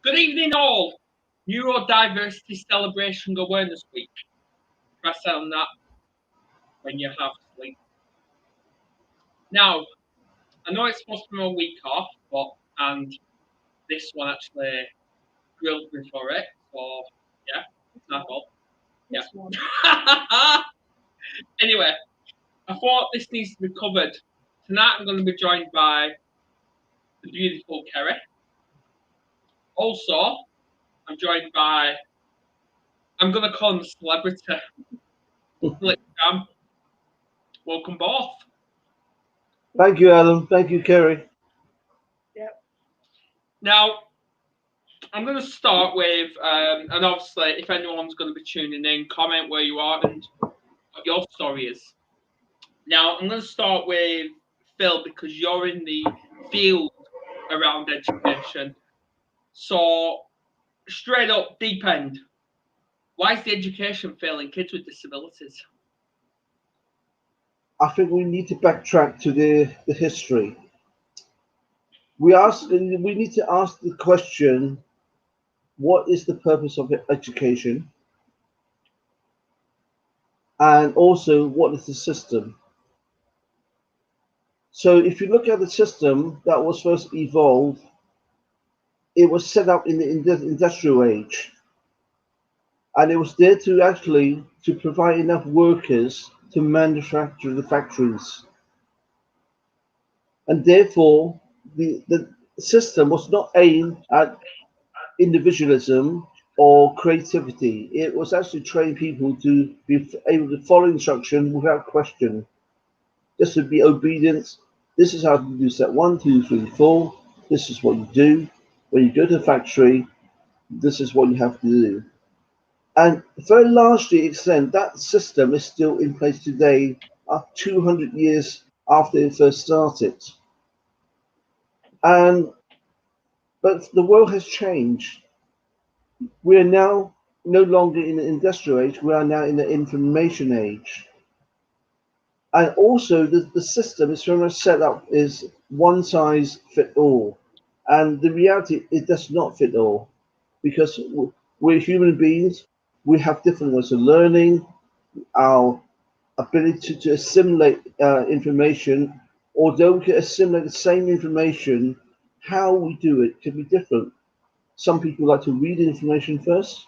Good evening, all. Neurodiversity Celebration Awareness Week. Press on that when you have sleep. Now, I know it's supposed to be a week off, and this one actually grilled me for it. So yeah, it's my fault. Yeah. Anyway, I thought this needs to be covered. Tonight I'm going to be joined by the beautiful Kerry. Also, I'm joined by, I'm going to call him a celebrity. Welcome both. Thank you, Adam. Thank you, Kerry. Yep. Now, I'm going to start with, and obviously, if anyone's going to be tuning in, comment where you are and what your story is. Now, I'm going to start with Phil because you're in the field around education. So, straight up, deep end, why is the education failing kids with disabilities? I think we need to backtrack to the history. We need to ask the question, what is the purpose of education? And also, what is the system? So if you look at the system that was first evolved, it was set up in the industrial age. And it was there to provide enough workers to manufacture the factories. And therefore, the system was not aimed at individualism or creativity. It was actually train people to be able to follow instruction without question. Just to be obedient. This is how to do step 1, 2, 3, 4. This is what you do. When you go to the factory, this is what you have to do. And very largely extent, that system is still in place today, 200 years after it first started. But the world has changed. We are now no longer in the industrial age, we are now in the information age. And also the system is very much set up is one size fit all. And the reality, it does not fit all because we're human beings, we have different ways of learning, our ability to assimilate information, although we can assimilate the same information, how we do it can be different. Some people like to read information first,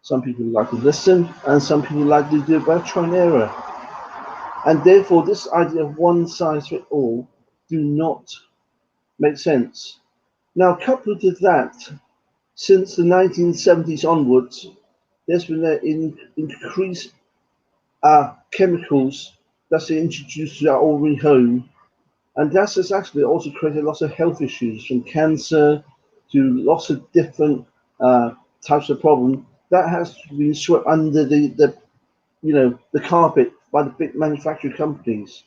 some people like to listen, and some people like to do it by trial and error. And therefore, this idea of one size fits all do not make sense. Now, coupled with that, since the 1970s onwards, there's been an increased chemicals that's introduced to our ordinary home, and that has actually also created lots of health issues, from cancer to lots of different types of problems that has been swept under the carpet by the big manufacturing companies.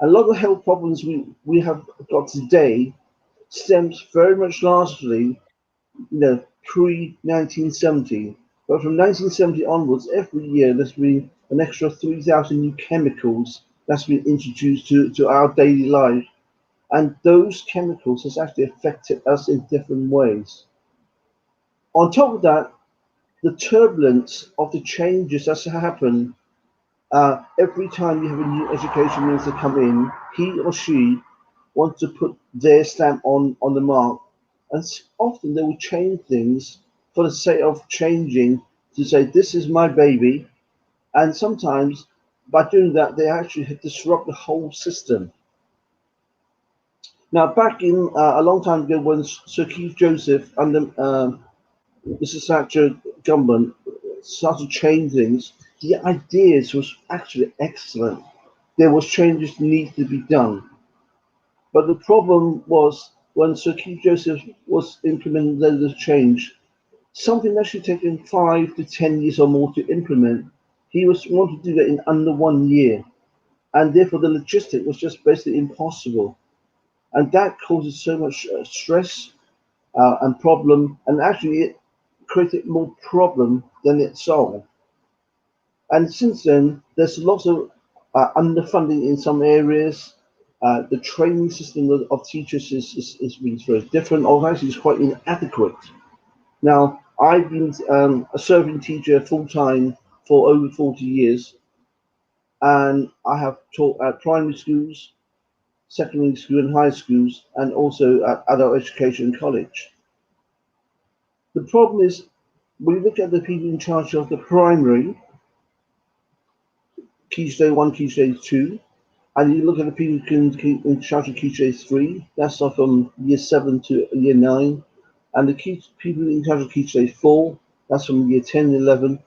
A lot of health problems we have got today stems very much largely, pre 1970. But from 1970 onwards, every year there's been an extra 3,000 new chemicals that's been introduced to our daily life. And those chemicals has actually affected us in different ways. On top of that, the turbulence of the changes that's happened every time you have a new education minister come in, he or she wants to put their stamp on the mark. And often they will change things for the sake of changing to say, this is my baby. And sometimes by doing that, they actually disrupt the whole system. Now, back in a long time ago, when Sir Keith Joseph under Mrs. Thatcher government started to change things, the ideas was actually excellent. There was changes needed to be done. But the problem was when Sir Keith Joseph was implementing the change, something that should have taken 5 to 10 years or more to implement, he wanted to do that in under 1 year. And therefore the logistic was just basically impossible. And that causes so much stress and problem, and actually it created more problem than it solved. And since then, there's lots of underfunding in some areas. The training system of teachers is very different, or actually is quite inadequate. Now, I've been a serving teacher full time for over 40 years, and I have taught at primary schools, secondary school, and high schools, and also at adult education college. The problem is, when you look at the people in charge of the primary, Key Stage 1, Key Stage 2, and you look at the people who can in charge of Key Stage 3, that's off from year 7 to year 9, and the people in charge of Key Stage 4, that's from year 10 and 11,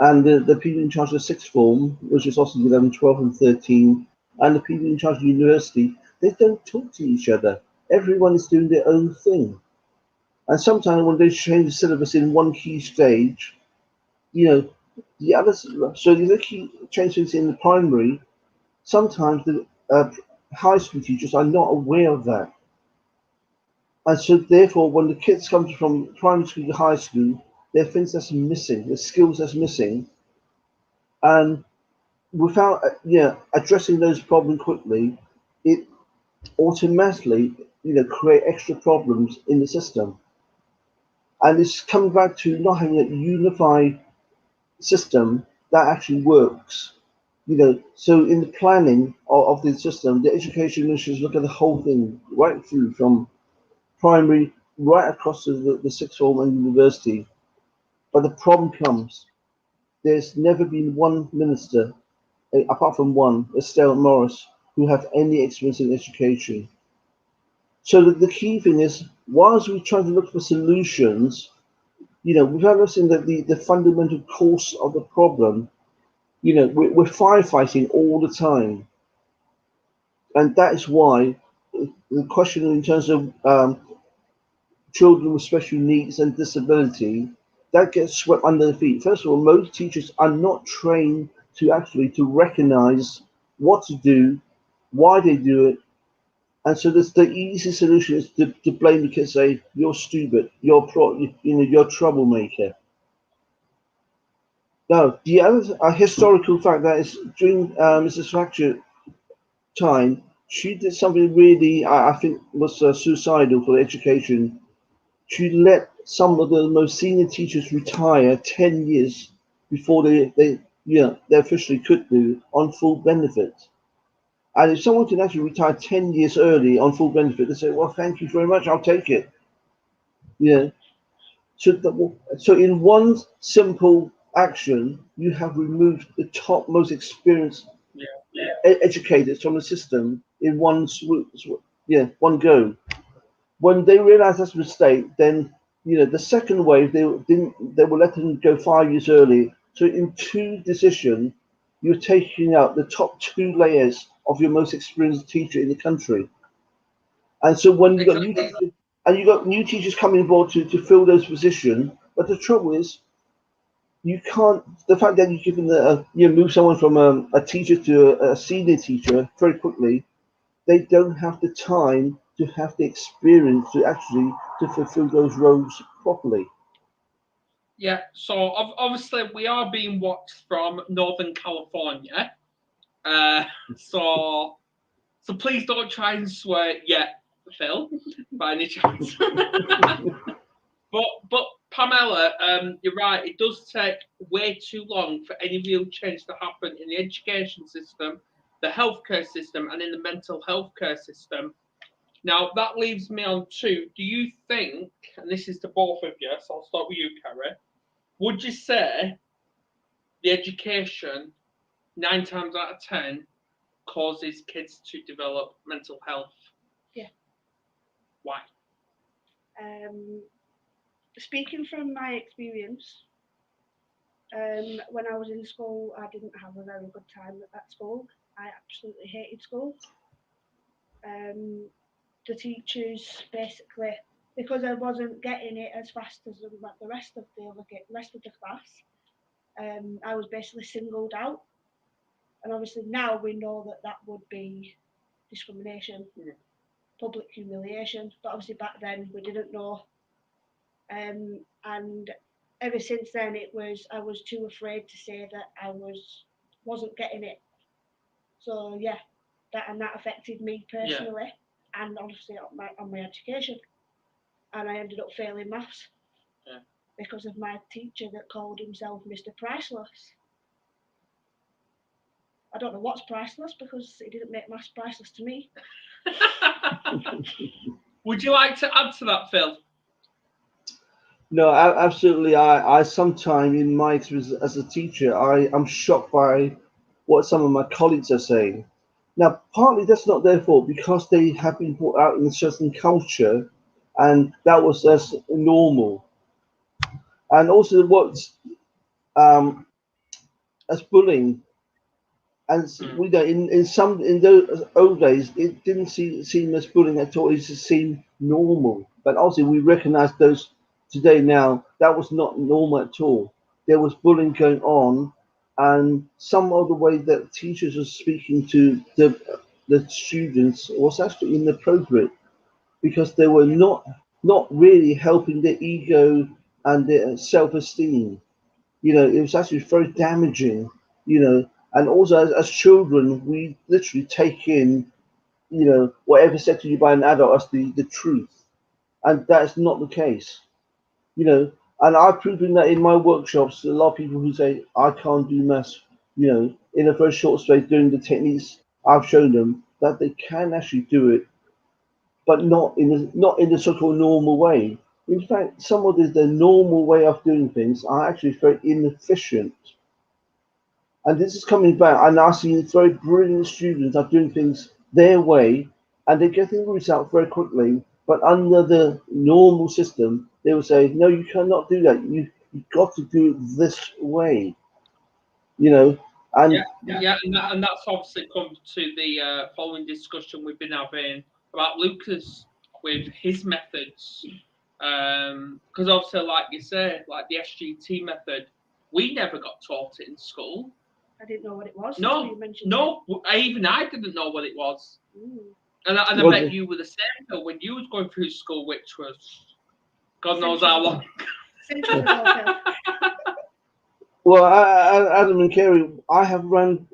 and the people in charge of sixth form, which is also 11, 12, and 13, and the people in charge of university, they don't talk to each other. Everyone is doing their own thing. And sometimes when they change the syllabus in one key stage, you know, the others, so the key changes in the primary, sometimes the high school teachers are not aware of that. And so therefore, when the kids come from primary school to high school, there are things that's missing, the skills that's missing, and without addressing those problems quickly, it automatically create extra problems in the system. And it's coming back to not having a unified system that actually works. So in the planning of the system, the education ministries look at the whole thing right through from primary right across to the sixth form and university. But the problem comes, there's never been one minister, apart from one, Estelle Morris, who have any experience in education. So the key thing is, whilst we try to look for solutions, without looking at the fundamental cause of the problem, we're firefighting all the time. And that is why the question in terms of children with special needs and disability, that gets swept under the feet. First of all, most teachers are not trained to recognize what to do, why they do it. And so the easy solution is to blame the kids, say, you're stupid, you're a troublemaker. Now, the other historical fact that is during Mrs. Thatcher's time, she did something really, I think, was suicidal for education. She let some of the most senior teachers retire 10 years before they officially could do on full benefit. And if someone can actually retire 10 years early on full benefit, they say, well, thank you very much, I'll take it. Yeah. So in one simple action, you have removed the top most experienced educators from the system in one go. When they realised that's a mistake, then the second wave they were letting them go 5 years early. So in two decisions, you're taking out the top two layers of your most experienced teacher in the country. And so when you got new Exactly. teachers, and you got new teachers coming aboard to fill those positions, but the trouble is you can't. The fact that you're giving you move someone from a teacher to a senior teacher very quickly, they don't have the time to have the experience to actually to fulfill those roles properly. Yeah, so obviously we are being watched from Northern California. Uh, so please don't try and swear yet, Phil, by any chance. but Pamela, you're right. It does take way too long for any real change to happen in the education system, the healthcare system, and in the mental health care system. Now that leaves me on to: do you think, and this is to both of you, so I'll start with you, Carrie. Would you say the education 9 times out of 10 causes kids to develop mental health? Yeah. Why? Speaking from my experience, when I was in school, I didn't have a very good time at school. I absolutely hated school. The teachers basically, because I wasn't getting it as fast as the rest of the class, I was basically singled out. And obviously now we know that that would be discrimination, public humiliation. But obviously back then we didn't know. And ever since then I was too afraid to say that wasn't getting it. So yeah, that affected me personally, and obviously on my education, and I ended up failing maths. Yeah. because of my teacher that called himself Mr. Priceless. I don't know what's priceless because he didn't make maths priceless to me. Would you like to add to that, Phil? No, absolutely. I sometimes in my experience as a teacher, I'm shocked by what some of my colleagues are saying. Now, partly that's not their fault because they have been brought out in a certain culture, and that was as normal. And also, what's as bullying, and we know in those old days, it didn't seem as bullying at all. It just seemed normal. But also, we recognise those today now. That was not normal at all. There was bullying going on, and some of the way that teachers were speaking to the students was actually inappropriate because they were not really helping their ego and their self-esteem. It was actually very damaging. And also as children, we literally take in, whatever said to you by an adult as the truth, and that's not the case. you know, and I've proven that in my workshops. A lot of people who say I can't do maths, in a very short space, doing the techniques I've shown them, that they can actually do it, but not in the so-called normal way. In fact, some of the normal way of doing things are actually very inefficient. And this is coming back, and I see very brilliant students are doing things their way, and they're getting the result very quickly. But under the normal system, they will say, "No, you cannot do that. You've got to do it this way." And and that's obviously come to the following discussion we've been having about Lucas with his methods. Because obviously, like you say, like the SGT method, we never got taught it in school. I didn't know what it was. No, even I didn't know what it was. Ooh. And I bet you were the same, though, when you was going through school, which was God knows how long. Well, Adam and Kerry, I have run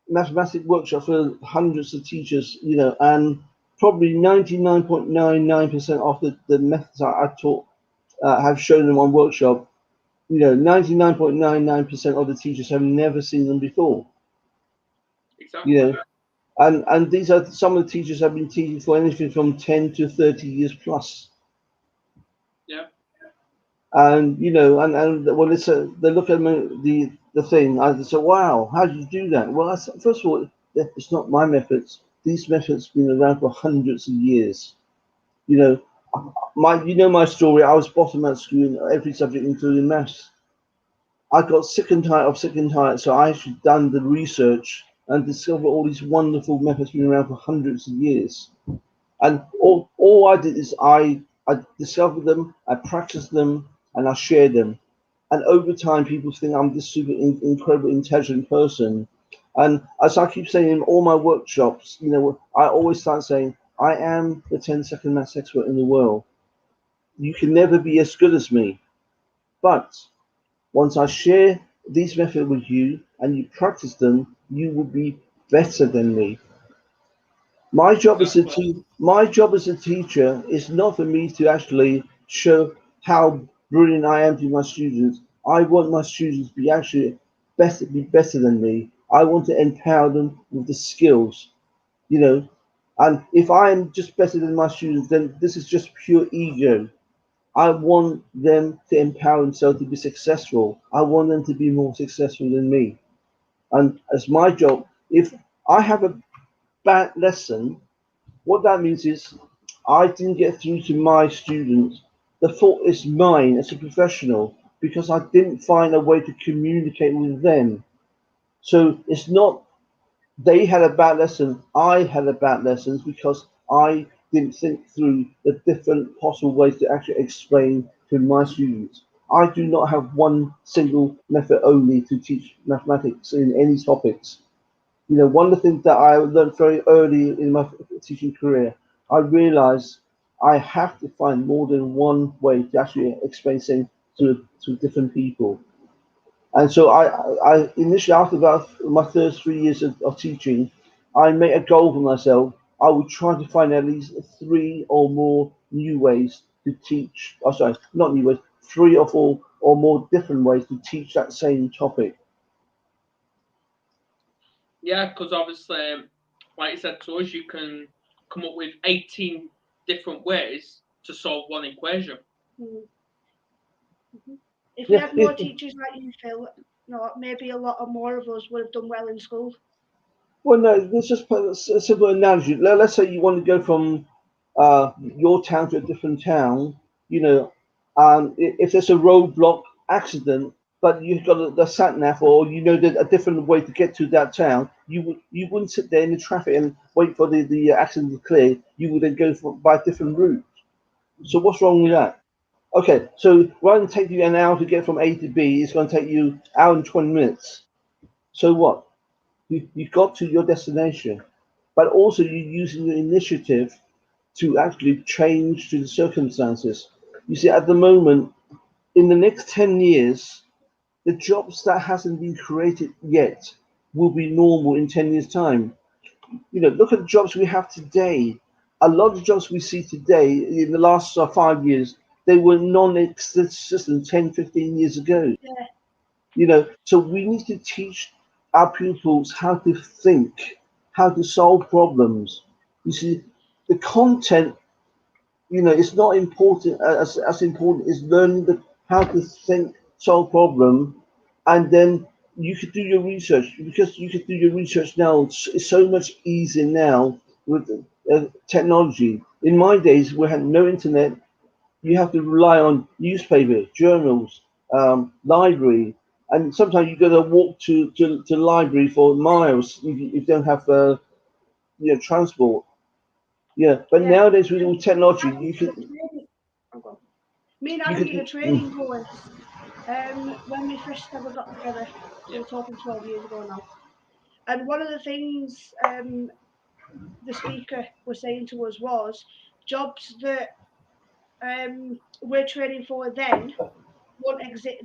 mathematics workshops for hundreds of teachers, and probably 99.99% of the methods I taught have shown them on workshop. 99.99% of the teachers have never seen them before. Exactly. And these are some of the teachers have been teaching for anything from 10 to 30 years plus. Yeah. And and when they look at the thing, I say, "Wow, how did you do that?" Well, first of all, it's not my methods. These methods have been around for hundreds of years. My story. I was bottom at school in every subject, including maths. I got sick and tired, so I actually done the research and discovered all these wonderful methods been around for hundreds of years. And all I did is I discovered them, I practiced them, and I shared them. And over time, people think I'm this super incredibly intelligent person. And as I keep saying in all my workshops, I always start saying, I am the 10-second maths expert in the world. You can never be as good as me. But once I share these methods with you and you practice them, you will be better than me. My job as a teacher is not for me to actually show how brilliant I am to my students. I want my students to be better than me. I want to empower them with the skills, And if I am just better than my students, then this is just pure ego. I want them to empower themselves to be successful. I want them to be more successful than me. And as my job, if I have a bad lesson, what that means is I didn't get through to my students. The fault is mine as a professional because I didn't find a way to communicate with them. So it's not they had a bad lesson, I had a bad lesson because I didn't think through the different possible ways to actually explain to my students. I do not have one single method only to teach mathematics in any topics. One of the things that I learned very early in my teaching career, I realized I have to find more than one way to actually explain things to different people. And so I initially, after about my first 3 years of teaching, I made a goal for myself. I would try to find at least 3 or more new ways to teach. Oh, sorry, not new ways, 3 or 4 or more different ways to teach that same topic. Yeah, because obviously, like you said to us, you can come up with 18 different ways to solve one equation. If we had more teachers like you, Phil, maybe a lot more of us would have done well in school. Well, no, let's just put a simple analogy. Let's say you want to go from your town to a different town. If there's a roadblock accident, but you've got the sat nav, or that a different way to get to that town, you wouldn't sit there in the traffic and wait for the accident to clear. You would then go by a different route. So what's wrong with that? Okay, so rather than take you an hour to get from A to B, it's going to take you an hour and 20 minutes. So what? You got to your destination, but also you're using the initiative to actually change to the circumstances. You see, at the moment, in the next 10 years, the jobs that hasn't been created yet will be normal in 10 years' time. Look at the jobs we have today. A lot of jobs we see today in the last 5 years, they were non-existent 10, 15 years ago. Yeah. So we need to teach our pupils how to think, how to solve problems. You see, the content, it's not important. As important is learning how to think, solve problem, and then you could do your research, because you could do your research now. It's so much easier now with technology. In my days, we had no internet. You have to rely on newspapers, journals, library, and sometimes you got to walk to library for miles if you don't have transport. Yeah, but nowadays with all technology, you can. Me and Andy did a training course when we first ever got together. We're talking 12 years ago now. And one of the things the speaker was saying to us was jobs that we're training for then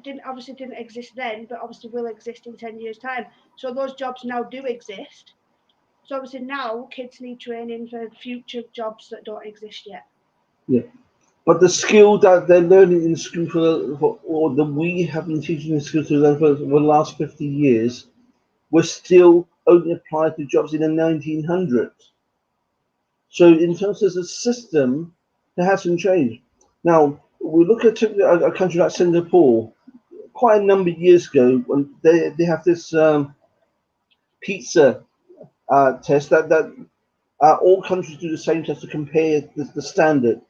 didn't exist then, but obviously will exist in 10 years' time. So those jobs now do exist. So obviously now kids need training for future jobs that don't exist yet. Yeah, but the skill that they're learning in school or that we have been teaching in school to them for the last 50 years, was still only applied to jobs in the 1900s. So in terms of the system, it hasn't changed. Now, we look at a country like Singapore. Quite a number of years ago, when they have this pizza test that all countries do the same test to compare the standard.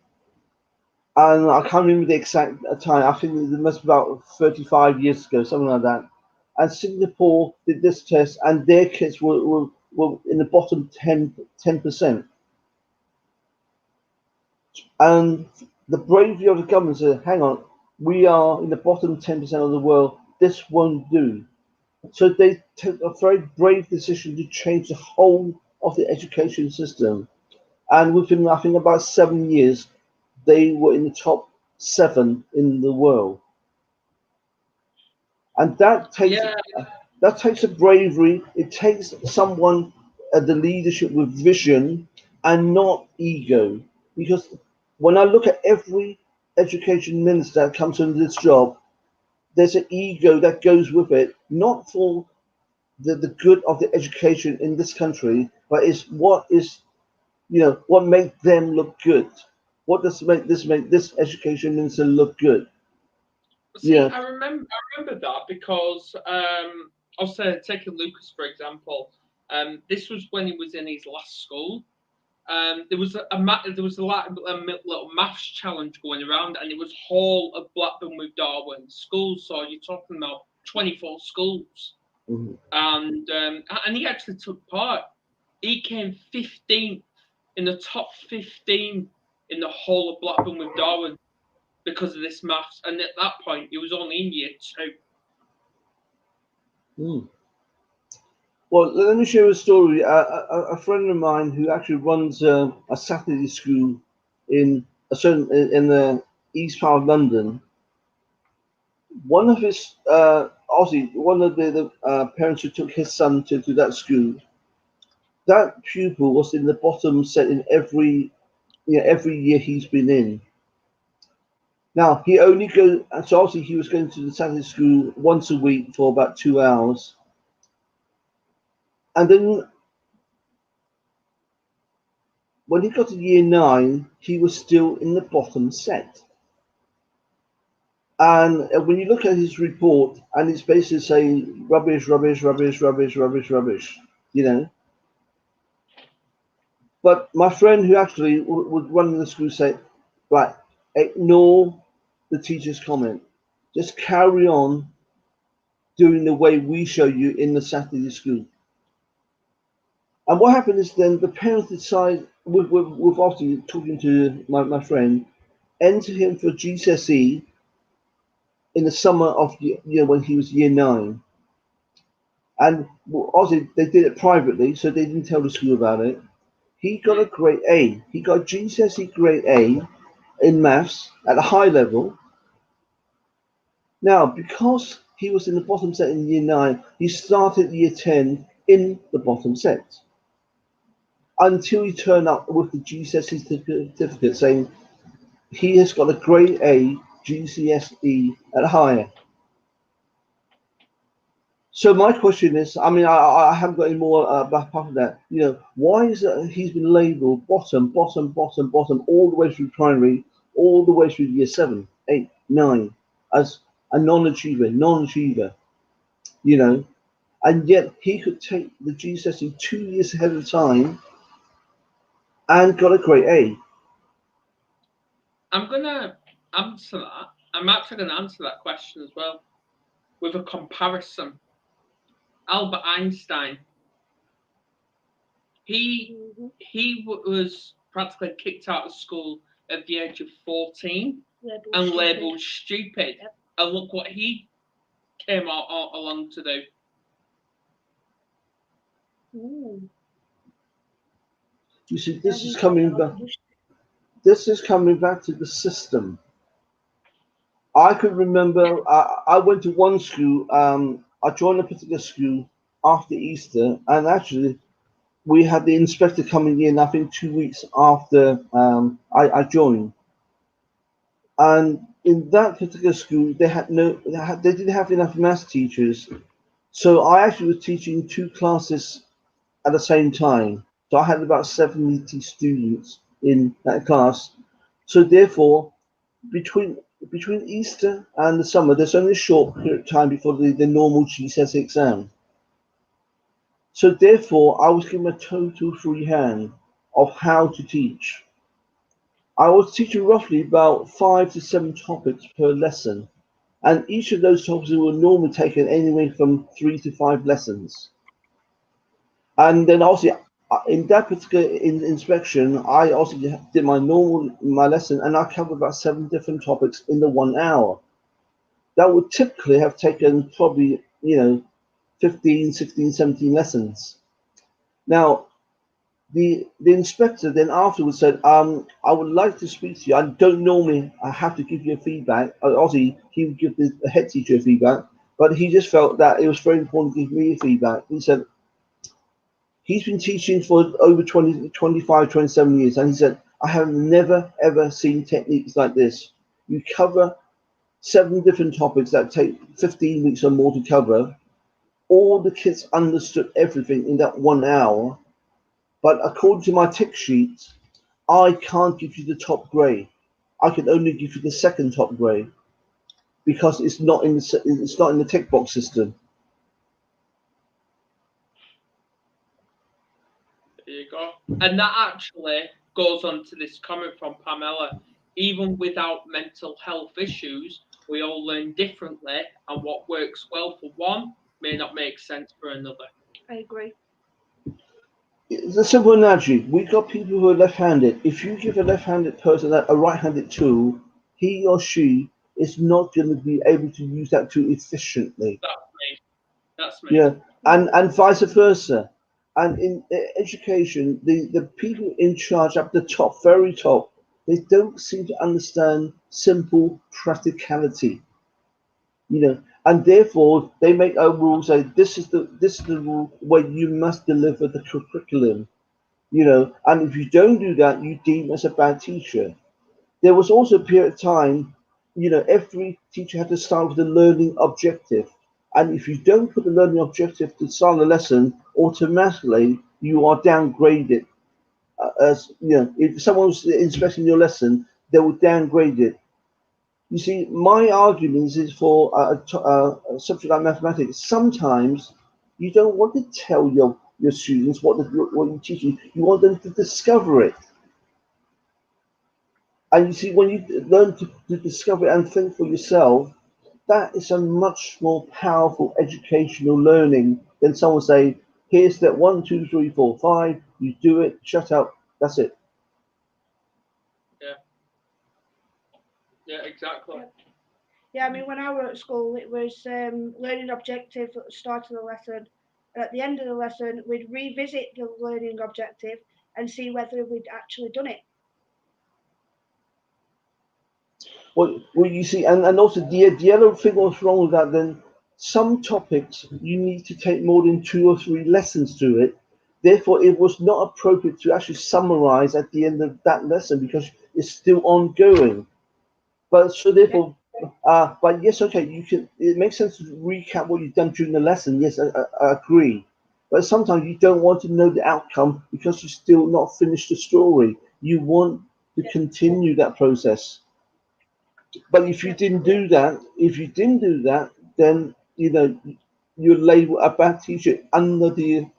And I can't remember the exact time. I think it must be about 35 years ago, something like that. And Singapore did this test, and their kids were in the bottom 10%. And the bravery of the government said, hang on, we are in the bottom 10% of the world. This won't do. So they took a very brave decision to change the whole of the education system. And within, I think, about 7 years, they were in the top 7 in the world. And that takes a bravery. It takes someone at the leadership with vision and not ego. Because when I look at every education minister that comes into this job, there's an ego that goes with it, not for the good of the education in this country, but it's what makes them look good. What does make this education minister look good? See, I remember that because I'll say, taking Lucas for example. This was when he was in his last school. There was a little maths challenge going around, and it was whole of Blackburn with Darwin schools. So you're talking about 24 schools, and he actually took part. He came 15th in the top 15 in the whole of Blackburn with Darwin because of this maths. And at that point, he was only in year 2. Well, let me share a story. A friend of mine who actually runs a Saturday school in the east part of London. One of his one of the parents who took his son to that school. That pupil was in the bottom set in every year he's been in. Now he only goes, so obviously he was going to the Saturday school once a week for about 2 hours, and then when he got to year 9, he was still in the bottom set. And when you look at his report, and it's basically saying rubbish, rubbish, rubbish, rubbish, rubbish, rubbish, you know. But my friend who actually was running the school said, right, ignore the teacher's comment. Just carry on doing the way we show you in the Saturday school. And what happened is then the parents decide, with obviously talking to my friend, enter him for GCSE in the summer of when he was year 9. And obviously they did it privately, so they didn't tell the school about it. He got a grade A. He got GCSE grade A in maths at a high level. Now, because he was in the bottom set in year 9, he started year 10 in the bottom set until he turned up with the GCSE certificate saying he has got a grade A GCSE at higher. So my question is, I mean, I haven't got any more back of that. You know, why is it he's been labelled bottom, bottom, bottom, bottom, all the way through primary, all the way through year 7, 8, 9, as a non-achiever, you know, and yet he could take the GCSE 2 years ahead of time and got a grade A. I'm gonna answer that. I'm actually gonna answer that question as well with a comparison. Albert Einstein. He was practically kicked out of school at the age of 14 and labelled stupid. Yep. And look what he came along to do. Ooh. You see, this is coming back. This is coming back to the system. I could remember I went to one school. I joined a particular school after Easter, and actually we had the inspector coming in, I think 2 weeks after I joined. And in that particular school, they didn't have enough maths teachers. So I actually was teaching 2 classes at the same time. So I had about 70 students in that class. So therefore, between Easter and the summer, there's only a short period of time before the normal GCSE exam. So therefore, I was given a total free hand of how to teach. I was teaching roughly about 5 to 7 topics per lesson, and each of those topics were normally taken anywhere from 3 to 5 lessons. And then obviously, in that particular inspection, I also did my lesson, and I covered about 7 different topics in the 1 hour. That would typically have taken probably 15, 16, 17 lessons. Now, the inspector then afterwards said, I would like to speak to you. I don't normally have to give you a feedback. Obviously, he would give the head teacher feedback, but he just felt that it was very important to give me a feedback. He said, he's been teaching for over 20, 25, 27 years, and he said, I have never, ever seen techniques like this. You cover 7 different topics that take 15 weeks or more to cover. All the kids understood everything in that 1 hour. But according to my tick sheet, I can't give you the top grade. I can only give you the second top grade because it's not in the tick box system. There you go. And that actually goes on to this comment from Pamela. Even without mental health issues, we all learn differently, and what works well for one may not make sense for another. I agree. It's a simple analogy. We've got people who are left-handed. If you give a left-handed person a right-handed tool, he or she is not going to be able to use that tool efficiently. That's me. Yeah, and vice versa. And in education, the people in charge up the top, very top, they don't seem to understand simple practicality. And therefore they make a rule say this is the rule where you must deliver the curriculum. And if you don't do that, you deem as a bad teacher. There was also a period of time every teacher had to start with a learning objective. And if you don't put the learning objective to start the lesson, automatically you are downgraded. As if someone's inspecting your lesson, they will downgrade it. You see, my argument is for a subject like mathematics. Sometimes you don't want to tell your students what you're teaching. You want them to discover it. And you see, when you learn to discover it and think for yourself, that is a much more powerful educational learning than someone say, here's step 1, 2, 3, 4, 5, you do it, shut up, that's it. Yeah, exactly. Yeah, I mean, when I were at school, it was learning objective at the start of the lesson. And at the end of the lesson, we'd revisit the learning objective and see whether we'd actually done it. Well, you see, and also the other thing what's wrong with that, then some topics you need to take more than 2 or 3 lessons to it. Therefore, it was not appropriate to actually summarize at the end of that lesson because it's still ongoing. But so therefore, but yes, okay, you can. It makes sense to recap what you've done during the lesson. Yes, I agree. But sometimes you don't want to know the outcome because you still not finished the story. You want to continue that process. But if you didn't do that, then you're labeled a bad teacher under the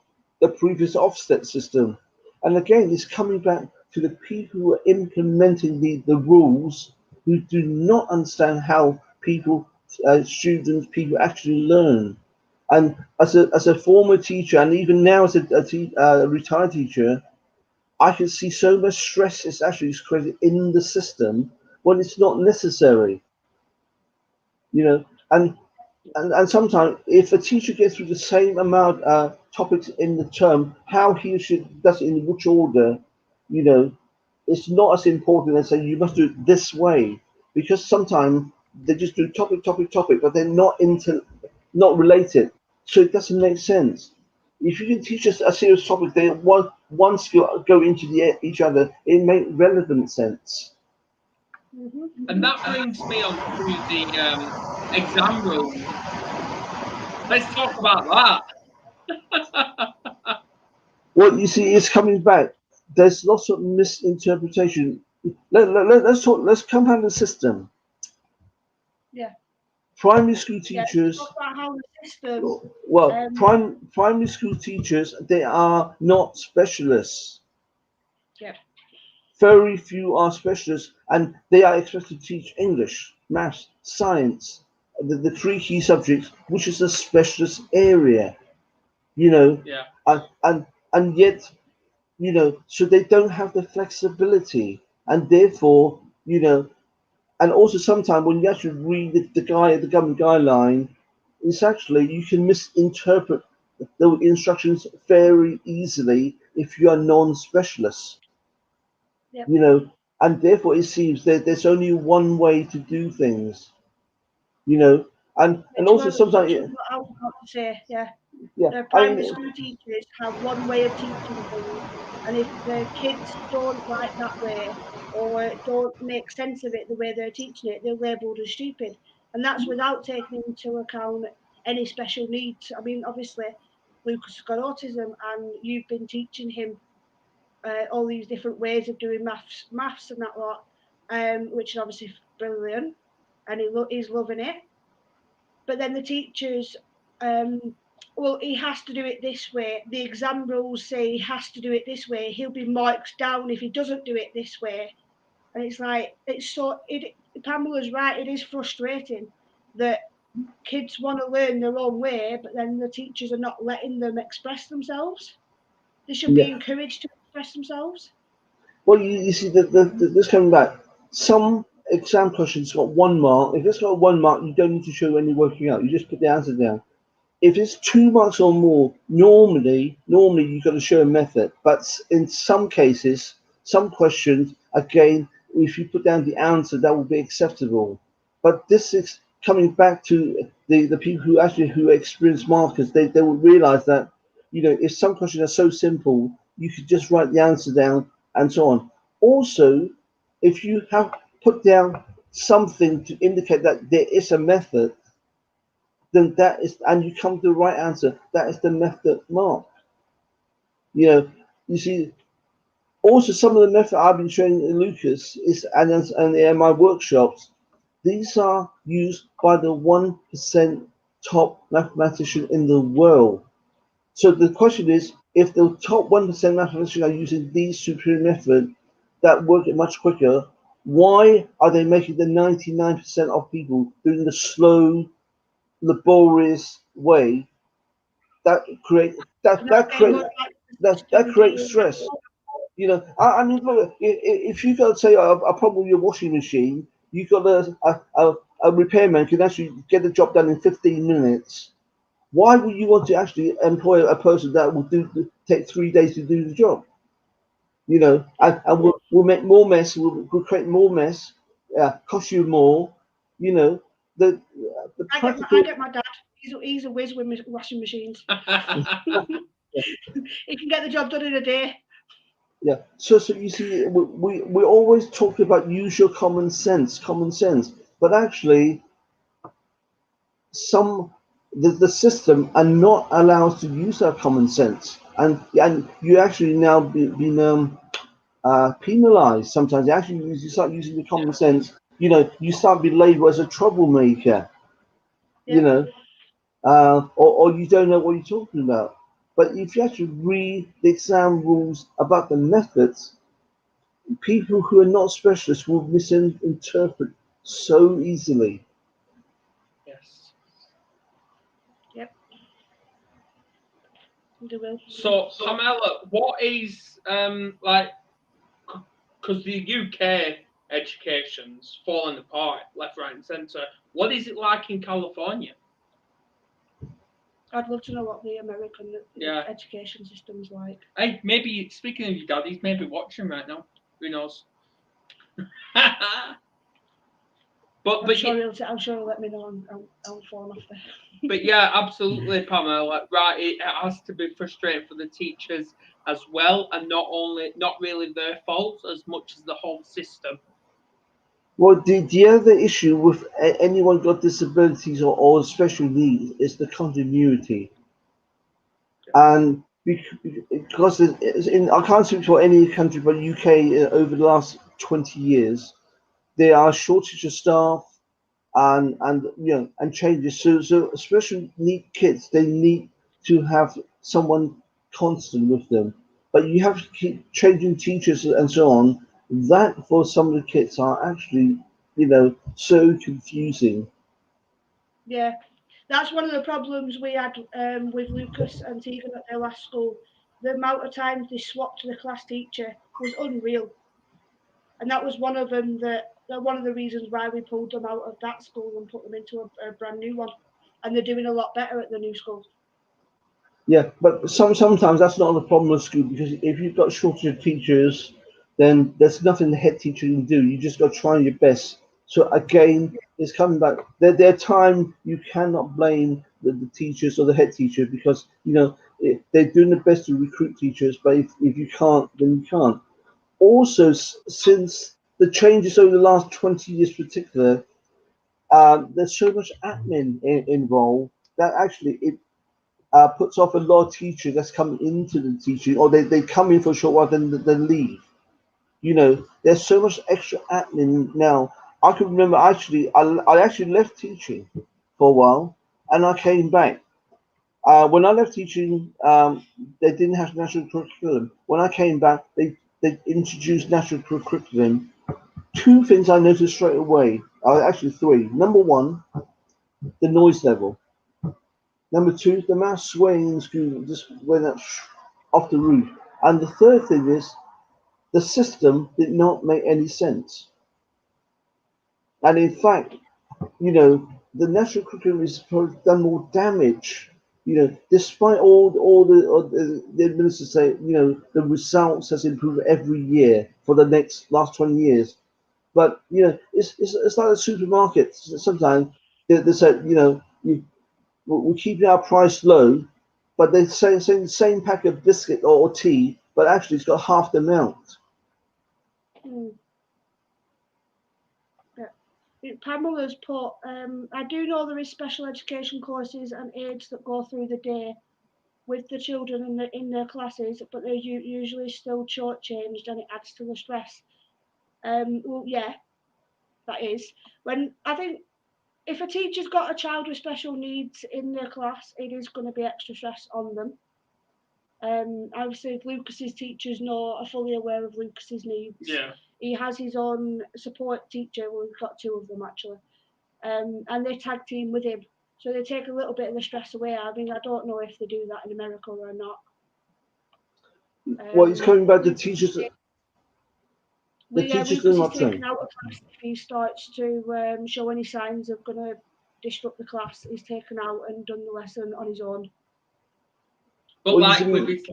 previous Ofsted system. And again, it's coming back to the people who are implementing the rules who do not understand how students, people actually learn. And as a former teacher, and even now as a retired teacher, I can see so much stress is created in the system when it's not necessary. And sometimes if a teacher gets through the same amount topics in the term, how he or she does it in which order, you know, it's not as important as saying you must do it this way, because sometimes they just do topic, but they're not related, so it doesn't make sense. If you can teach us a serious topic, they one skill go into each other, it makes relevant sense. And that brings me on to the exam rules. Let's talk about that. Well, you see, it's coming back. There's lots of misinterpretation. Let's talk. Let's compound the system. Yeah. Primary school teachers. Talk about how the system. Well, primary school teachers, they are not specialists. Yeah. Very few are specialists, and they are expected to teach English, maths, science, the 3 key subjects, which is a specialist area. Yeah. And yet, so they don't have the flexibility, and therefore, and also sometimes when you actually read the government guideline, it's actually you can misinterpret the instructions very easily if you are non-specialist. Yep. And therefore it seems that there's only one way to do things. And also sometimes I was about to say, yeah. The primary school teachers have one way of teaching things, and if the kids don't like that way or don't make sense of it the way they're teaching it, they're labelled as stupid. And that's without taking into account any special needs. I mean, obviously, Lucas has got autism, and you've been teaching him all these different ways of doing maths and that lot, which is obviously brilliant, and he's loving it. But then the teachers, well, he has to do it this way. The exam rules say he has to do it this way. He'll be marked down if he doesn't do it this way. And it's like, Pamela's right, it is frustrating that kids want to learn their own way, but then the teachers are not letting them express themselves. They should be encouraged to express themselves. Well, you see, this coming back, some exam questions got 1 mark. If it's got 1 mark, you don't need to show any working out. You just put the answer down. If it's 2 marks or more, normally you've got to show a method. But in some cases, some questions, again, if you put down the answer, that will be acceptable. But this is coming back to the people who experience markers. They will realize that, if some questions are so simple, you could just write the answer down and so on. Also, if you have put down something to indicate that there is a method, then that is, and you come to the right answer, that is the method mark. You know, you see, also some of the method I've been training in Lucas is, and in my workshops, these are used by the 1% top mathematician in the world. So the question is, if the top 1% mathematicians are using these superior methods that work it much quicker, why are they making the 99% of people doing the slow, laborious way that creates that creates stress? You know, I mean, look, if you got to say a problem with your washing machine, you got a repairman can actually get the job done in 15 minutes. Why would you want to actually employ a person that will take 3 days to do the job? You know, and we'll make more mess. We'll create more mess. Cost you more. You know, the practical. I get my dad. He's a whiz with washing machines. He can get the job done in a day. Yeah. So you see, we always talk about use your common sense, but actually, the system are not allowed to use that common sense, and you actually now been penalized. Sometimes you start using the common sense. You know, you start being labeled as a troublemaker. You know, or you don't know what you're talking about. But if you actually read the exam rules about the methods, people who are not specialists will misinterpret so easily. Yes. Yep. They will. So, Pamela, what is like, because the UK education's falling apart left, right, and centre. What is it like in California? I'd love to know what the American education system's like. Hey, maybe speaking of your dad, he's maybe watching right now. Who knows? I'm sure he'll let me know I'm falling off there. But yeah, absolutely, Pamela. Right, it has to be frustrating for the teachers as well, and not really their fault as much as the whole system. Well, the other issue with anyone got disabilities or special needs is the continuity, and because I can't speak for any country but UK over the last 20 years, there are shortage of staff and changes. So special need kids, they need to have someone constant with them, but you have to keep changing teachers and so on. That for some of the kids are actually so confusing. Yeah, that's one of the problems we had with Lucas and Tegan at their last school. The amount of times they swapped the class teacher was unreal, and that was one of them one of the reasons why we pulled them out of that school and put them into a brand new one, and they're doing a lot better at the new school. Yeah, but sometimes that's not a problem with school, because if you've got shortage of teachers, then there's nothing the head teacher can do. You just got to try your best. So again, it's coming back. There are times you cannot blame the teachers or the head teacher, because they're doing the best to recruit teachers. But if you can't, then you can't. Also, since the changes over the last 20 years, particular, there's so much admin involved that actually it puts off a lot of teachers that's coming into the teaching, or they come in for a short while, then leave. There's so much extra admin now. I can remember I actually left teaching for a while, and I came back. When I left teaching, they didn't have national curriculum. When I came back, they introduced national curriculum. Two things I noticed straight away, actually three. Number one, the noise level. Number two, the mass swaying in school just went up off the roof. And the third thing is, the system did not make any sense. And in fact, the national curriculum is done more damage. Despite all the administrators say, the results has improved every year for the last 20 years. But it's like a supermarket. Sometimes they say, we're keeping our price low, but they're saying the same pack of biscuit or tea, but actually it's got half the amount. Yeah. Pamela's put, I do know there is special education courses and aids that go through the day with the children in their classes, but they're usually still shortchanged and it adds to the stress. Well, yeah, that is. When I think if a teacher's got a child with special needs in their class, it is going to be extra stress on them. Obviously, Lucas's teachers are fully aware of Lucas's needs. Yeah. He has his own support teacher. Well, we've got two of them actually, and they tag team with him, so they take a little bit of the stress away. I mean, I don't know if they do that in America or not. Well, it's coming back to teachers. The teachers Lucas are is not taken trained. out of class if he starts to show any signs of going to disrupt the class. He's taken out and done the lesson on his own. But like with his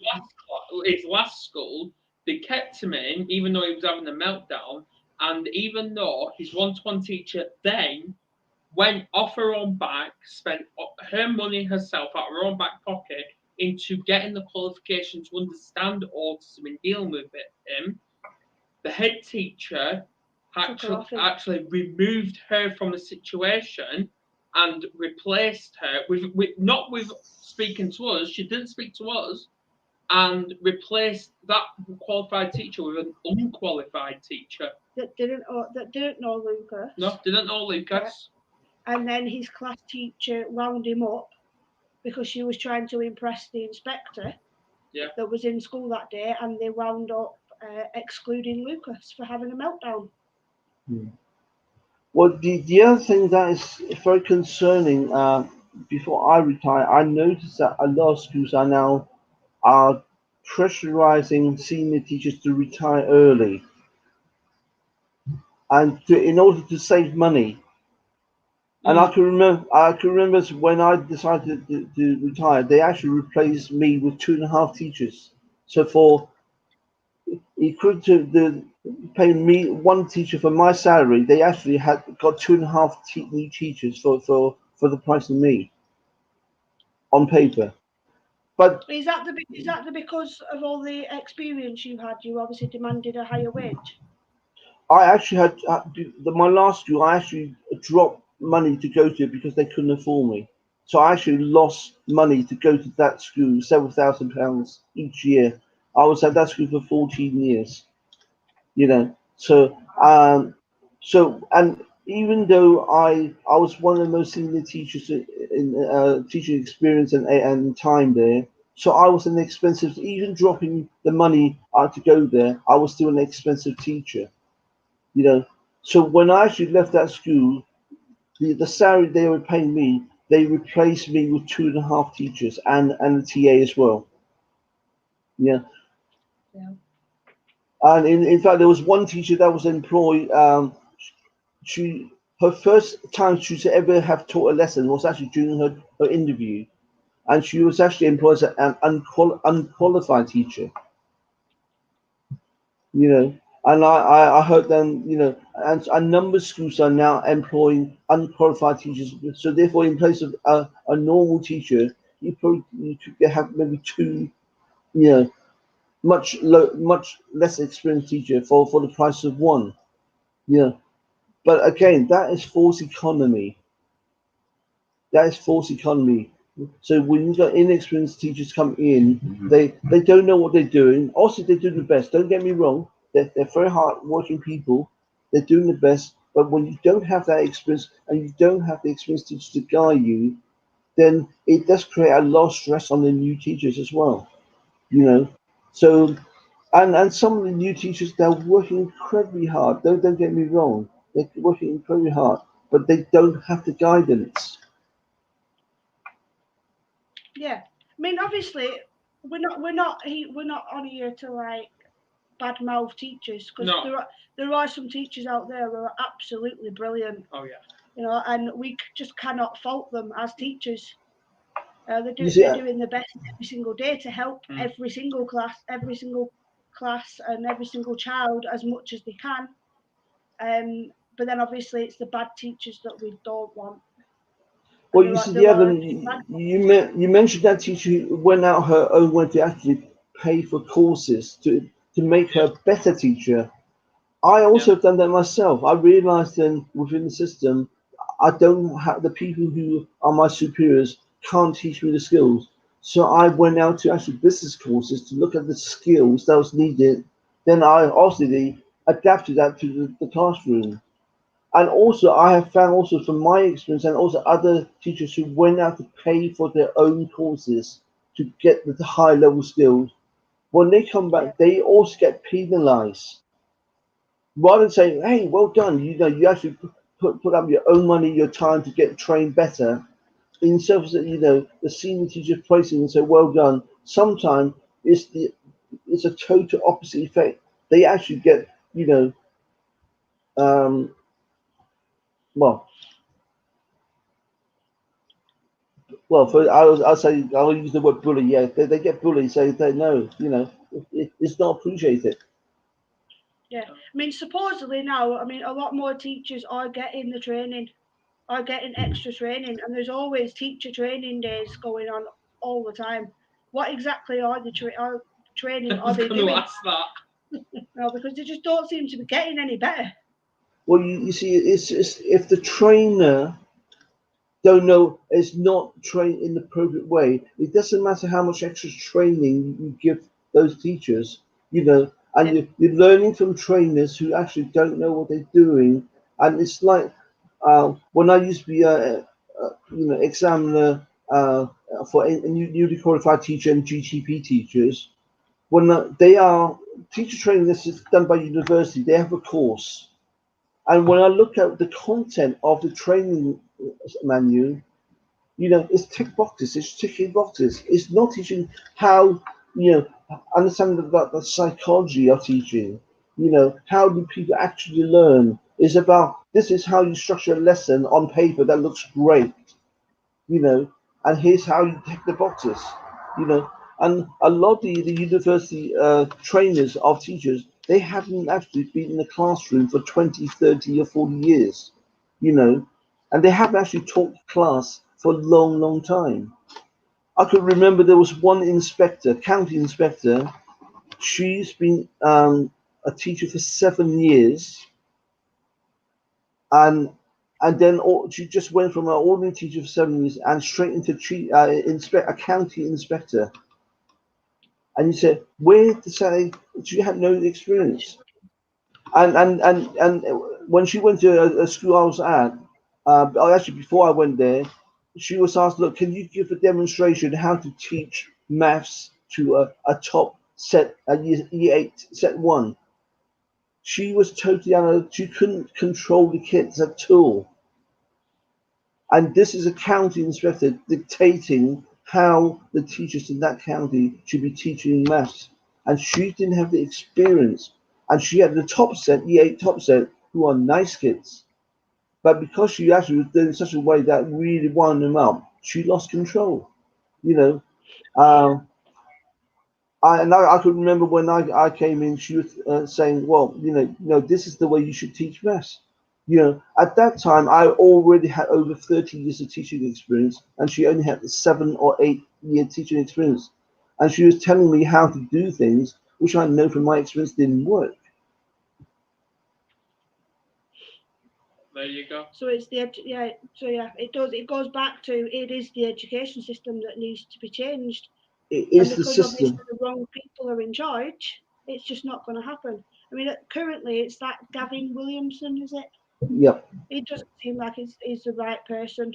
last school, they kept him in even though he was having a meltdown, and even though his one-to-one teacher then went off her own back, spent her money herself out of her own back pocket into getting the qualification to understand autism and dealing with him, the head teacher actually removed her from the situation and replaced her with not with speaking to us. She didn't speak to us, and replaced that qualified teacher with an unqualified teacher that didn't know Lucas. No, didn't know Lucas. Yeah. And then his class teacher wound him up because she was trying to impress the inspector that was in school that day, and they wound up excluding Lucas for having a meltdown. Well, the other thing that is very concerning, before I retire, I noticed that a lot of schools are pressurizing senior teachers to retire early, and in order to save money. And I can remember when I decided to retire, they actually replaced me with 2.5 teachers. So for equal to the paying me one teacher for my salary, they actually had got 2.5 new teachers for the price of me on paper. But is that because of all the experience you had? You obviously demanded a higher wage. I actually had my last school. I actually dropped money to go to because they couldn't afford me. So I actually lost money to go to that school, several £1,000s each year. I was at that school for 14 years. So and even though I was one of the most senior teachers in teaching experience and time there, so I was an expensive, even dropping the money to go there, I was still an expensive teacher. So when I actually left that school, the salary they were paying me, they replaced me with 2.5 teachers and a TA as well. Yeah. And in fact, there was one teacher that was employed. Her first time she ever have taught a lesson was actually during her interview, and she was actually employed as an unqualified teacher. And I heard them, and a number of schools are now employing unqualified teachers. So therefore, in place of a normal teacher, you could have maybe 2, much less experienced teacher for the price of one. But again, that is false economy. So when you've got inexperienced teachers come in, they don't know what they're doing. Also, they do the best. Don't get me wrong. They're very hard working people. They're doing the best. But when you don't have that experience and you don't have the experienced teachers to guide you, then it does create a lot of stress on the new teachers as well. So and some of the new teachers, they're working incredibly hard. Don't get me wrong. They're working incredibly hard, but they don't have the guidance. Yeah, I mean, obviously, we're not on here to like badmouth teachers, because there are some teachers out there who are absolutely brilliant. Oh yeah. And we just cannot fault them as teachers. They're doing their best every single day to help every single class, and every single child as much as they can. But then obviously it's the bad teachers that we don't want. Well, you see, you mentioned that teacher who went out her own way to actually pay for courses to make her a better teacher. I also have done that myself. I realised then within the system, I don't have the people who are my superiors can't teach me the skills. So I went out to actually business courses to look at the skills that was needed. Then I obviously adapted that to the classroom. And also I have found also from my experience and also other teachers who went out to pay for their own courses to get the high level skills. When they come back, they also get penalised rather than saying, "Hey, well done," you actually put up your own money, your time to get trained better. Instead of the senior teacher praising and say, "Well done," sometimes it's a total opposite effect. They actually get um, well, for I'll say I'll use the word bully. Yeah, they get bullied, so they know it's not appreciated. Yeah, I mean, supposedly now, I mean, a lot more teachers are getting the training, are getting extra training, and there's always teacher training days going on all the time. What exactly are training I are was they going to doing? ask that. No, because they just don't seem to be getting any better. Well, you see, it's if the trainer don't know is not trained in the appropriate way. It doesn't matter how much extra training you give those teachers, and Yeah, you're learning from trainers who actually don't know what they're doing. And it's like when I used to be examiner for a newly qualified teacher and GTP teachers. When they are teacher training, this is done by university. They have a course, and when I look at the content of the training manual, it's tick boxes, it's ticking boxes. It's not teaching how, understanding about the psychology of teaching. How do people actually learn? It's about this is how you structure a lesson on paper that looks great, you know, and here's how you tick the boxes, you know. And a lot of the university trainers of teachers, they haven't actually been in the classroom for 20, 30, or 40 years, and they haven't actually taught class for a long, long time. I could remember there was one inspector, county inspector. She's been a teacher for 7 years, and then she just went from an ordinary teacher for 7 years and straight into a county inspector. And you said, where to say she had no experience? And when she went to a school I was at, actually before I went there, she was asked, look, can you give a demonstration how to teach maths to a top set, a year 8 set 1? She was totally she couldn't control the kids at all. And this is a county inspector dictating how the teachers in that county should be teaching maths. And she didn't have the experience. And she had the top set, year 8 top set, who are nice kids. But because she actually was doing it in such a way that really wound them up, she lost control. You know, um, I could remember when I came in, she was saying, "Well, this is the way you should teach maths." At that time, I already had over 30 years of teaching experience, and she only had 7 or 8 year teaching experience. And she was telling me how to do things, which I know from my experience didn't work. There you go. So it's it goes back to it is the education system that needs to be changed. It And is the because obviously system. the wrong people are in charge, it's just not going to happen. I mean, currently it's that Gavin Williamson, is it? Yep. It doesn't seem like he's the right person.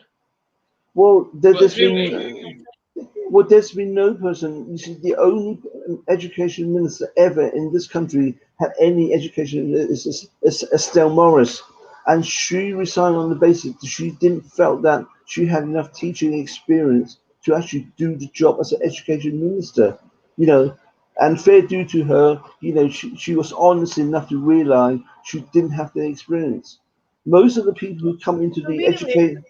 Well, But who? there's been no person. You see, the only education minister ever in this country had any education is Estelle Morris, and she resigned on the basis that she didn't felt that she had enough teaching experience to actually do the job as an education minister. You know, and fair due to her, she was honest enough to realize she didn't have the experience. Most of the people who come into So the really, education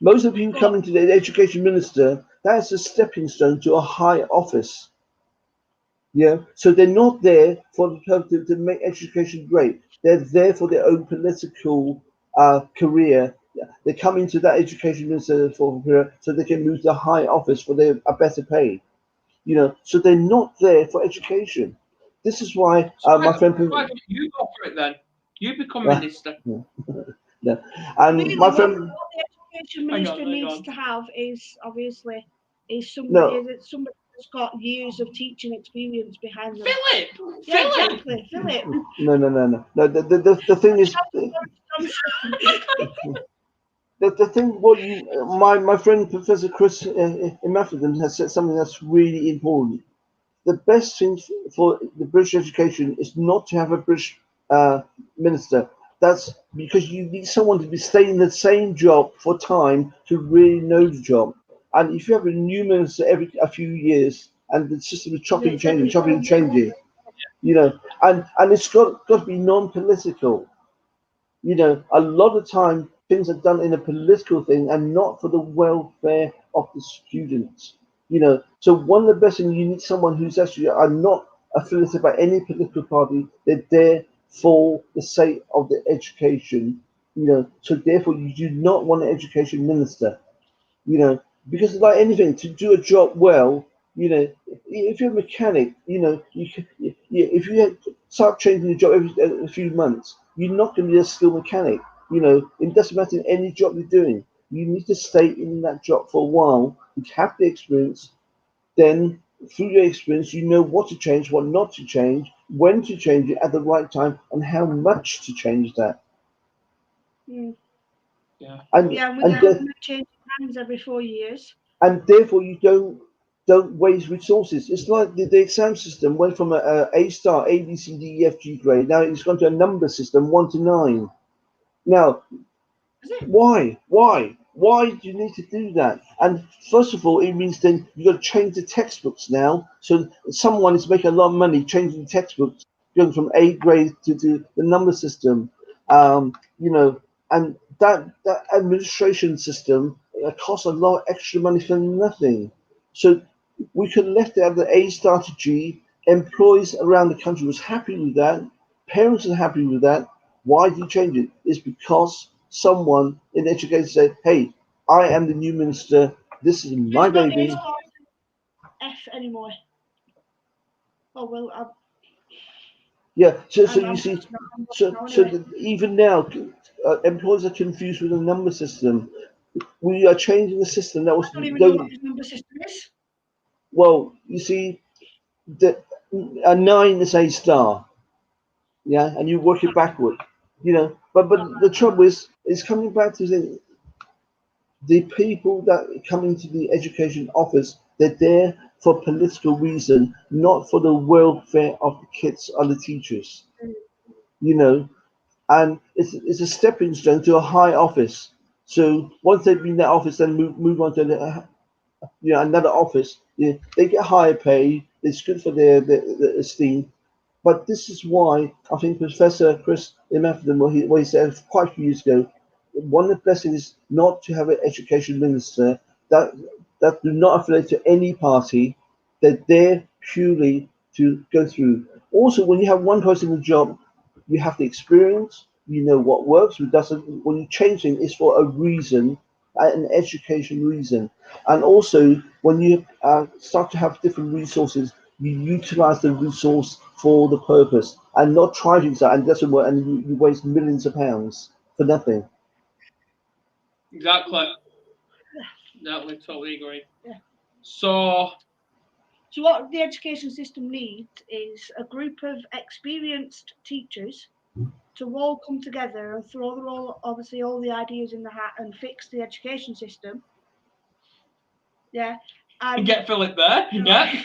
Most of the people what? coming to the education minister, that's a stepping stone to a high office. Yeah. So they're not there for the purpose to make education great. They're there for their own political career. They come into that education minister for career so they can move to a high office for their a better pay. So they're not there for education. this is why my friend. Why don't you go for it then? You become minister. Yeah, and Really, my friend. what the education minister needs to have is obviously somebody that's got years of teaching experience behind them. Philip. Yeah, exactly, Philip. No. The thing is. The thing, what you, my friend Professor Chris Imafidon has said something that's really important. The best thing for the British education is not to have a British minister. That's because you need someone to be staying in the same job for time to really know the job. And if you have a new minister every a few years and the system is chopping and changing, you know, and it's got to be non-political. You know, a lot of time things are done in a political thing and not for the welfare of the students. You know, so one of the best things, you need someone who's actually are not affiliated by any political party. They're there for the sake of the education. You know, so therefore you do not want an education minister. You know, because like anything, to do a job well, you know, if you're a mechanic, you know, if you start changing your job every a few months, you're not going to be a skilled mechanic. You know, it doesn't matter in any job you're doing. You need to stay in that job for a while. You have the experience. Then, through your experience, you know what to change, what not to change, when to change it at the right time, and how much to change that. Mm. Yeah. And with the government changing hands every 4 years. And therefore, you don't waste resources. It's like the exam system went from a star, A, B, C, D, E, F, G grade. Now it's gone to a number system, 1 to 9. Now, why? Why do you need to do that? And first of all, it means then you've got to change the textbooks now. So someone is making a lot of money changing the textbooks, going from A grade to the number system. You know, and that administration system costs a lot of extra money for nothing. So we could have left it at the A star to G. Employees around the country was happy with that. Parents are happy with that. Why do you change it? It's because someone in education said, "Hey, I am the new minister. This is my baby." It's not F anymore. Oh well. Yeah. So you see, even now, employees are confused with the number system. We are changing the system. That was I don't even know what the number system is. Well, you see, a 9 is A star. Yeah, and you work it backward. You know, but the trouble is, it's coming back to the people that come into the education office. They're there for political reason, not for the welfare of the kids or the teachers. You know, and it's a stepping stone to a high office. So once they've been in that office, then move on to another office. Yeah, they get higher pay. It's good for their esteem. But this is why I think Professor Chris Imafidon, what he said quite a few years ago, one of the best things is not to have an education minister that do not affiliate to any party. They're there purely to go through. Also, when you have one person in the job, you have the experience, you know what works, what doesn't. When you change things, it's for a reason, an education reason. And also, when you start to have different resources, you utilize the resource for the purpose and not try to use that and it doesn't work and you waste millions of pounds for nothing. Exactly. No, we totally agree. Yeah. So what the education system needs is a group of experienced teachers to all come together and throw all the ideas in the hat and fix the education system. Yeah. And get Philip there. Yeah.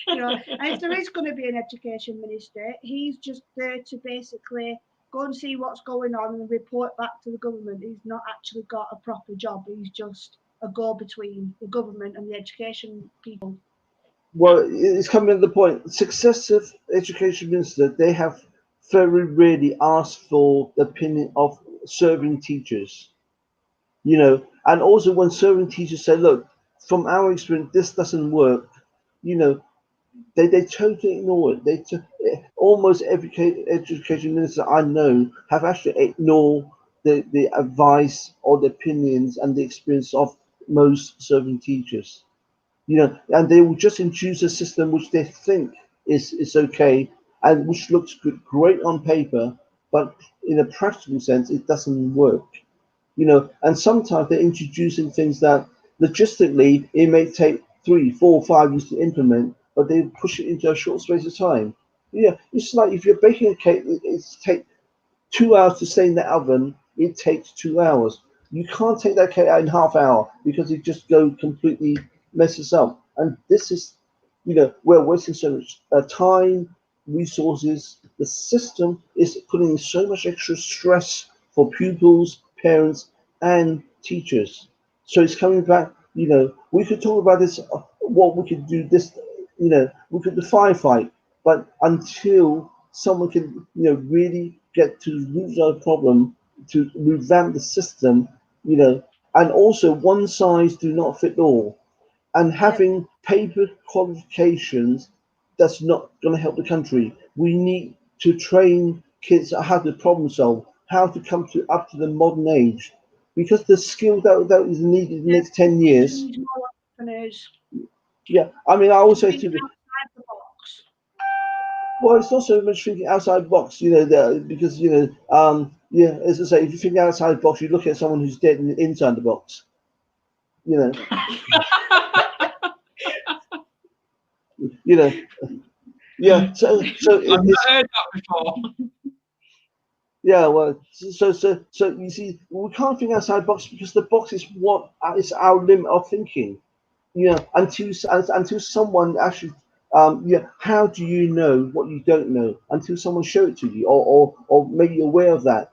And if there is going to be an education minister, he's just there to basically go and see what's going on and report back to the government. He's not actually got a proper job. He's just a go-between the government and the education people. Well, it's coming to the point. Successive education ministers, they have very rarely asked for the opinion of serving teachers. You know, and also when serving teachers say, look, from our experience, this doesn't work, you know, they totally ignore it. Almost every education minister I know have actually ignored the advice or the opinions and the experience of most serving teachers. You know, and they will just introduce a system which they think is okay, and which looks great on paper, but in a practical sense, it doesn't work. And sometimes they're introducing things that logistically it may take 3, 4, 5 years to implement, but they push it into a short space of time. It's like if you're baking a cake, it's take 2 hours to stay in the oven, it takes 2 hours. You can't take that cake out in half hour because it just go completely messes up. And this is, we're wasting so much time, resources. The system is putting so much extra stress for pupils, parents, and teachers. So it's coming back. We could talk about this, what we could do. This, we could do firefight, but until someone can, really get to the root of the problem, to revamp the system, and also one size do not fit all. And having paper qualifications, that's not going to help the country. We need to train kids how to problem solve, how to come up to the modern age, because the skill that is needed in the next 10 years. Yeah, I mean, I always say to the well, it's not so much thinking outside the box, because as I say, if you think outside the box, you look at someone who's dead inside the box, Yeah. So I've not heard that before. Yeah, well, so you see, we can't think outside the box because the box is what is our limit of thinking. Until someone actually, how do you know what you don't know until someone show it to you or make you aware of that?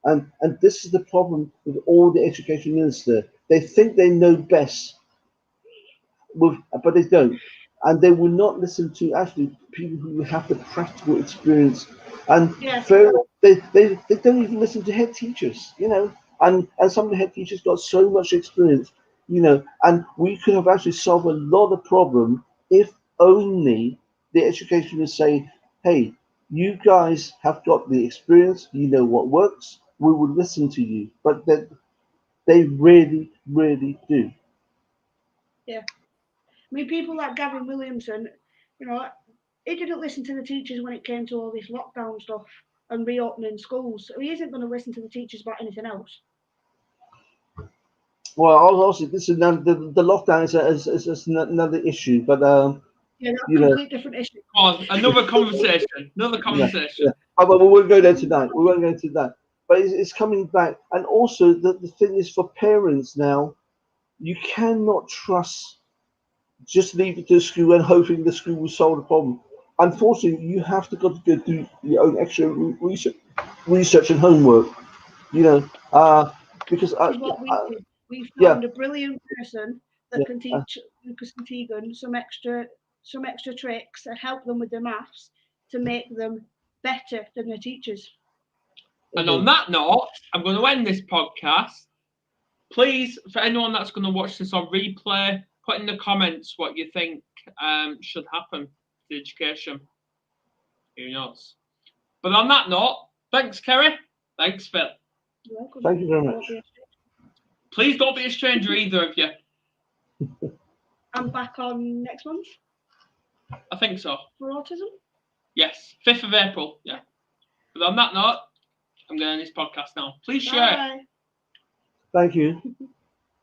And this is the problem with all the education minister. They think they know best, but they don't, and they will not listen to actually people who have the practical experience. And they don't even listen to head teachers, and some of the head teachers got so much experience, and we could have actually solved a lot of problem if only the education would say, hey, you guys have got the experience, you know what works, we will listen to you. But they really, really do. Yeah. I mean, people like Gavin Williamson, he didn't listen to the teachers when it came to all this lockdown stuff and reopening schools. So he isn't going to listen to the teachers about anything else. Well, also, this is the lockdown is another issue, but that's a completely different issue. Another conversation. Yeah. But we won't go there tonight. We won't go into that. But it's coming back, and also the thing is for parents now, you cannot trust just leave it to school and hoping the school will solve the problem. Unfortunately, you have to go do your own extra research and homework. Because we found a brilliant person that can teach Lucas and Tegan some extra tricks and help them with their maths to make them better than their teachers. And on that note, I'm going to end this podcast. Please, for anyone that's going to watch this on replay, put in the comments what you think should happen to education. Who knows? But on that note, thanks, Kerry. Thanks, Phil. You're welcome. Thank you very much. Please don't be a stranger, either of you. I'm back on next month. I think so. For autism? Yes, 5th of April. Yeah. But on that note, I'm going to end this podcast now. Please share. Thank you.